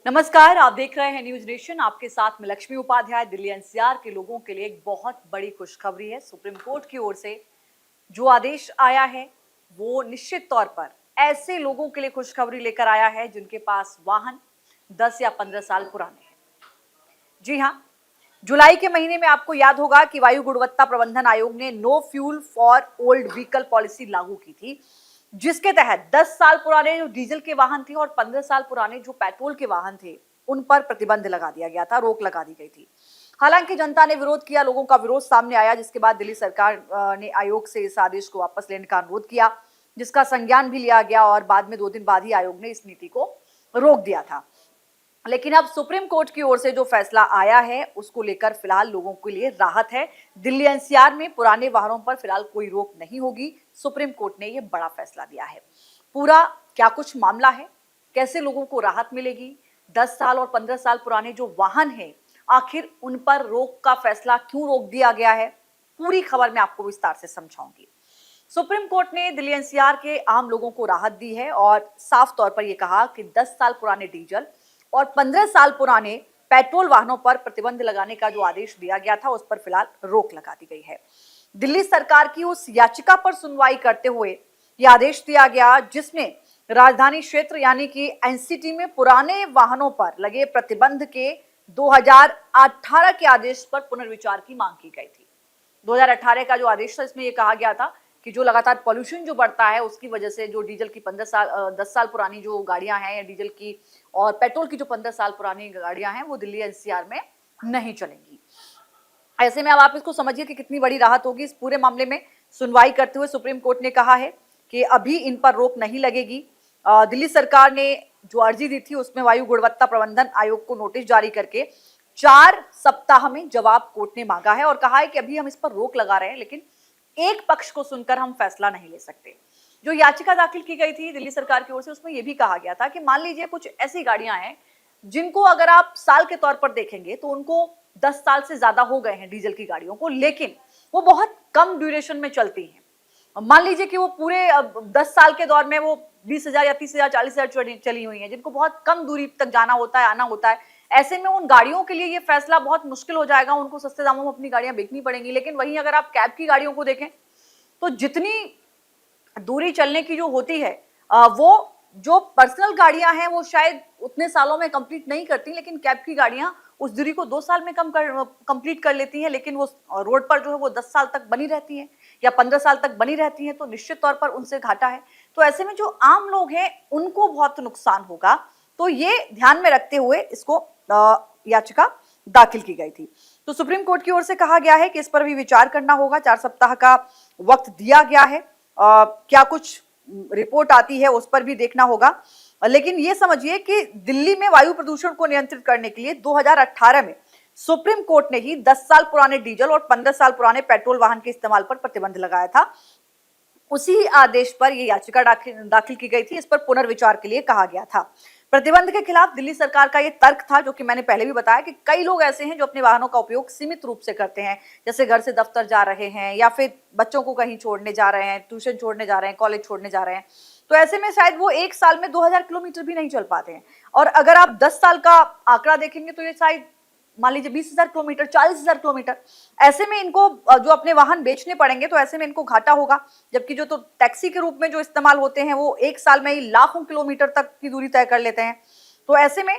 नमस्कार, आप देख रहे हैं न्यूज नेशन। आपके साथ में लक्ष्मी उपाध्याय। दिल्ली एनसीआर के लोगों के लिए एक बहुत बड़ी खुशखबरी है। सुप्रीम कोर्ट की ओर से जो आदेश आया है वो निश्चित तौर पर ऐसे लोगों के लिए खुशखबरी लेकर आया है जिनके पास वाहन 10 या 15 साल पुराने हैं। जी हाँ, जुलाई के महीने में आपको याद होगा कि वायु गुणवत्ता प्रबंधन आयोग ने no fuel for old vehicle policy लागू की थी, जिसके तहत 10 साल पुराने जो डीजल के वाहन थे और 15 साल पुराने जो पेट्रोल के वाहन थे उन पर प्रतिबंध लगा दिया गया था, रोक लगा दी गई थी। हालांकि जनता ने विरोध किया, लोगों का विरोध सामने आया, जिसके बाद दिल्ली सरकार ने आयोग से इस आदेश को वापस लेने का अनुरोध किया, जिसका संज्ञान भी लिया गया और बाद में 2 दिन बाद ही आयोग ने इस नीति को रोक दिया था। लेकिन अब सुप्रीम कोर्ट की ओर से जो फैसला आया है उसको लेकर फिलहाल लोगों के लिए राहत है। दिल्ली एनसीआर में पुराने वाहनों पर फिलहाल कोई रोक नहीं होगी। सुप्रीम कोर्ट ने यह बड़ा फैसला दिया है। पूरा क्या कुछ मामला है, कैसे लोगों को राहत मिलेगी, 10 साल और 15 साल पुराने जो वाहन है आखिर उन पर रोक का फैसला क्यों रोक दिया गया है, पूरी खबर मैं आपको विस्तार से समझाऊंगी। सुप्रीम कोर्ट ने दिल्ली एनसीआर के आम लोगों को राहत दी है और साफ तौर पर यह कहा कि 10 साल पुराने डीजल और 15 साल पुराने पेट्रोल वाहनों पर प्रतिबंध लगाने का जो आदेश दिया गया था उस पर फिलहाल रोक लगा दी गई है। दिल्ली सरकार की उस याचिका पर सुनवाई करते हुए यह आदेश दिया गया जिसमें राजधानी क्षेत्र यानी कि एनसीटी में पुराने वाहनों पर लगे प्रतिबंध के 2018 के आदेश पर पुनर्विचार की मांग की गई थी। 2018 का जो आदेश था इसमें यह कहा गया था कि जो लगातार पॉल्यूशन जो बढ़ता है उसकी वजह से जो डीजल की 10 साल पुरानी जो गाड़ियां हैं या डीजल की और पेट्रोल की जो 15 साल पुरानी गाड़ियां हैं वो दिल्ली एनसीआर में नहीं चलेंगी। ऐसे में अब आप इसको समझिए कि कितनी बड़ी राहत होगी। इस पूरे मामले में सुनवाई करते हुए सुप्रीम कोर्ट ने कहा है कि अभी इन पर रोक नहीं लगेगी। दिल्ली सरकार ने जो अर्जी दी थी उसमें वायु गुणवत्ता प्रबंधन आयोग को नोटिस जारी करके 4 सप्ताह में जवाब कोर्ट ने मांगा है और कहा है कि अभी हम इस पर रोक लगा रहे हैं, लेकिन एक पक्ष को सुनकर हम फैसला नहीं ले सकते। जो याचिका दाखिल की गई थी दिल्ली सरकार की ओर से उसमें यह भी कहा गया था कि मान लीजिए कुछ ऐसी गाड़ियां हैं जिनको अगर आप साल के तौर पर देखेंगे तो उनको 10 साल से ज्यादा हो गए हैं डीजल की गाड़ियों को, लेकिन वो बहुत कम ड्यूरेशन में चलती हैं। मान लीजिए कि वो पूरे 10 साल के दौर में वो 20,000 या 30,000 40,000 चली हुई हैं, जिनको बहुत कम दूरी तक जाना होता है, आना होता है। ऐसे में उन गाड़ियों के लिए ये फैसला बहुत मुश्किल हो जाएगा, उनको सस्ते दामों में अपनी गाड़ियां बेचनी पड़ेंगी। लेकिन वहीं अगर आप कैब की गाड़ियों को देखें तो जितनी दूरी चलने की जो होती है वो जो पर्सनल गाड़ियां हैं वो शायद उतने सालों में कंप्लीट नहीं करती, लेकिन कैब की गाड़ियां उस दूरी को 2 साल में कंप्लीट कर लेती हैं, लेकिन वो रोड पर जो है वो 10 साल तक बनी रहती हैं या 15 साल तक बनी रहती हैं, तो निश्चित तौर पर उनसे घाटा है। तो ऐसे में जो आम लोग हैं उनको बहुत नुकसान होगा। तो ये ध्यान में रखते हुए इसको याचिका दाखिल की गई थी। तो सुप्रीम कोर्ट की ओर से कहा गया है कि इस पर भी विचार करना होगा। 4 सप्ताह का वक्त दिया गया है। क्या कुछ रिपोर्ट आती है उस पर भी देखना होगा। लेकिन ये समझिए कि दिल्ली में वायु प्रदूषण को नियंत्रित करने के लिए 2018 में सुप्रीम कोर्ट ने ही 10 साल पुराने डीजल और 15 साल पुराने पेट्रोल वाहन के इस्तेमाल पर प्रतिबंध लगाया था। उसी आदेश पर यह याचिका दाखिल की गई थी। इस पर पुनर्विचार के लिए कहा गया था। प्रतिबंध के खिलाफ दिल्ली सरकार का यह तर्क था, जो कि मैंने पहले भी बताया कि कई लोग ऐसे हैं जो अपने वाहनों का उपयोग सीमित रूप से करते हैं, जैसे घर से दफ्तर जा रहे हैं या फिर बच्चों को कहीं छोड़ने जा रहे हैं, ट्यूशन छोड़ने जा रहे हैं, कॉलेज छोड़ने जा रहे हैं। तो ऐसे में शायद वो एक साल में 2000 किलोमीटर भी नहीं चल पाते हैं। और अगर आप 10 साल का आंकड़ा देखेंगे तो ये शायद मान लीजिए 20,000 किलोमीटर, 40,000 किलोमीटर। ऐसे में इनको जो अपने वाहन बेचने पड़ेंगे तो ऐसे में इनको घाटा होगा। जबकि जो तो टैक्सी के रूप में जो इस्तेमाल होते हैं वो एक साल में ही लाखों किलोमीटर तक की दूरी तय कर लेते हैं। तो ऐसे में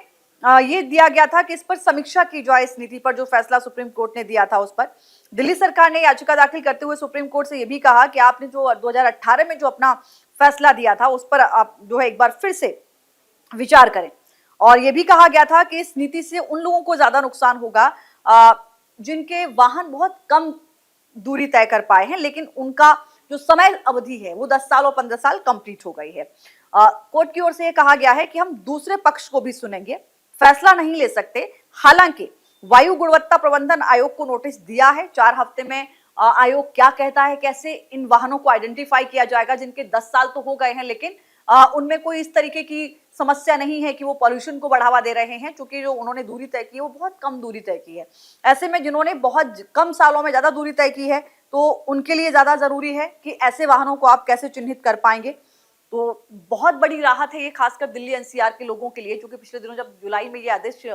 ये दिया गया था कि इस पर समीक्षा की जाए। इस नीति पर जो फैसला सुप्रीम कोर्ट ने दिया था उस पर दिल्ली सरकार ने याचिका दाखिल करते हुए सुप्रीम कोर्ट से यह भी कहा कि आपने जो 2018 में जो अपना फैसला दिया था उस पर आप जो है एक बार फिर से विचार करें। और यह भी कहा गया था कि इस नीति से उन लोगों को ज्यादा नुकसान होगा जिनके वाहन बहुत कम दूरी तय कर पाए हैं, लेकिन उनका जो समय अवधि है वो 10 साल और 15 साल कंप्लीट हो गई है। कोर्ट की ओर से यह कहा गया है कि हम दूसरे पक्ष को भी सुनेंगे, फैसला नहीं ले सकते। हालांकि वायु गुणवत्ता प्रबंधन आयोग को नोटिस दिया है। 4 हफ्ते में आयोग क्या कहता है, कैसे इन वाहनों को आइडेंटिफाई किया जाएगा जिनके 10 साल तो हो गए हैं लेकिन उनमें कोई इस तरीके की समस्या नहीं है कि वो पॉल्यूशन को बढ़ावा दे रहे हैं, क्योंकि जो उन्होंने दूरी तय की है वो बहुत कम दूरी तय की है। ऐसे में जिन्होंने बहुत कम सालों में ज्यादा दूरी तय की है तो उनके लिए ज्यादा जरूरी है कि ऐसे वाहनों को आप कैसे चिन्हित कर पाएंगे। तो बहुत बड़ी राहत है ये, खासकर दिल्ली एनसीआर के लोगों के लिए, क्योंकि पिछले दिनों जब जुलाई में ये आदेश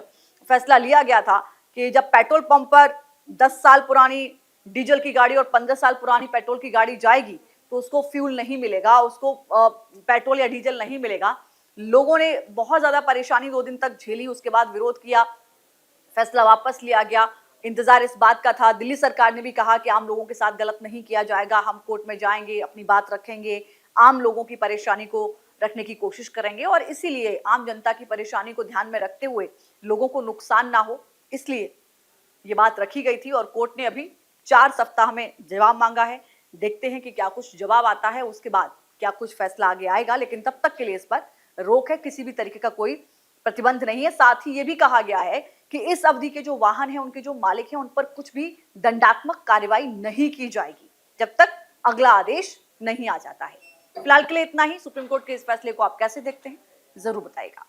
फैसला लिया गया था कि जब पेट्रोल पंप पर 10 साल पुरानी डीजल की गाड़ी और 15 साल पुरानी पेट्रोल की गाड़ी जाएगी तो उसको फ्यूल नहीं मिलेगा, उसको पेट्रोल या डीजल नहीं मिलेगा। लोगों ने बहुत ज्यादा परेशानी 2 दिन तक झेली, उसके बाद विरोध किया, फैसला वापस लिया गया। इंतजार इस बात का था, दिल्ली सरकार ने भी कहा कि आम लोगों के साथ गलत नहीं किया जाएगा, हम कोर्ट में जाएंगे, अपनी बात रखेंगे, आम लोगों की परेशानी को रखने की कोशिश करेंगे और इसीलिए आम जनता की परेशानी को ध्यान में रखते हुए लोगों को नुकसान ना हो, इसलिए ये बात रखी गई थी। और कोर्ट ने अभी 4 सप्ताह में जवाब मांगा है। देखते हैं कि क्या कुछ जवाब आता है, उसके बाद क्या कुछ फैसला आगे आएगा, लेकिन तब तक के लिए इस पर रोक है, किसी भी तरीके का कोई प्रतिबंध नहीं है। साथ ही ये भी कहा गया है कि इस अवधि के जो वाहन हैं, उनके जो मालिक हैं, उन पर कुछ भी दंडात्मक कार्रवाई नहीं की जाएगी जब तक अगला आदेश नहीं आ जाता है। फिलहाल के लिए इतना ही। सुप्रीम कोर्ट के इस फैसले को आप कैसे देखते हैं, जरूर बताइएगा।